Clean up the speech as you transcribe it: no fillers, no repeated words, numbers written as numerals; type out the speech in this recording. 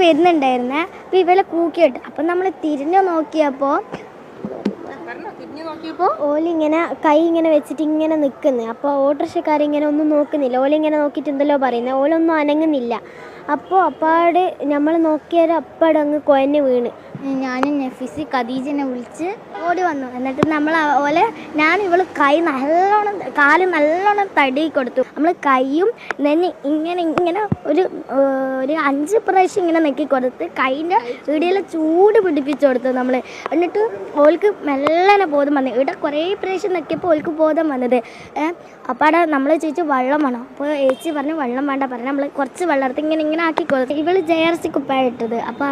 വരുന്നുണ്ടായിരുന്നേ. അപ്പോൾ ഇവളെ കൂക്കിയിട്ട് അപ്പം നമ്മൾ തിരിഞ്ഞു നോക്കിയപ്പോൾ ഓലിങ്ങനെ കൈ ഇങ്ങനെ വെച്ചിട്ട് ഇങ്ങനെ നിൽക്കുന്നത്. അപ്പോൾ ഓട്ടോറിക്ഷക്കാരിങ്ങനെ ഒന്നും നോക്കുന്നില്ല. ഓലിങ്ങനെ നോക്കിയിട്ട് എന്തല്ലോ പറയുന്നത്. ഓലൊന്നും അനങ്ങുന്നില്ല. അപ്പോൾ അപ്പാട് നമ്മൾ നോക്കിയാൽ അപ്പാട് അങ്ങ് കുഴഞ്ഞ് വീണ്. ഞാനും നഫീസ് ഖദീജനെ വിളിച്ച് ഓടി വന്നു. എന്നിട്ട് നമ്മൾ ഇവൾ കാല് നല്ലോണം തടി കൊടുത്തു. നമ്മൾ കൈയും നെഞ്ഞ് ഇങ്ങനെ ഒരു 5 പ്രാവശ്യം ഇങ്ങനെ നെക്കി കൊടുത്ത് കൈൻ്റെ ഇടയിൽ ചൂട് പിടിപ്പിച്ചു കൊടുത്തു നമ്മൾ. എന്നിട്ട് ഓൾക്ക് മെല്ലനെ ബോധം വന്നു. ഇവിടെ കുറേ പ്രാവശ്യം നെക്കിയപ്പോൾ ഓൾക്ക് ബോധം വന്നത്. അപ്പാടെ നമ്മൾ ചോദിച്ചു വെള്ളം വേണം. അപ്പോൾ ഏച്ചി പറഞ്ഞു വെള്ളം വേണ്ട പറഞ്ഞു. നമ്മൾ കുറച്ച് വെള്ളം എടുത്ത് ഇങ്ങനെ ആക്കി കൊടുത്തു. ഇവൾ JRC കുപ്പായ ഇട്ടത്. അപ്പോൾ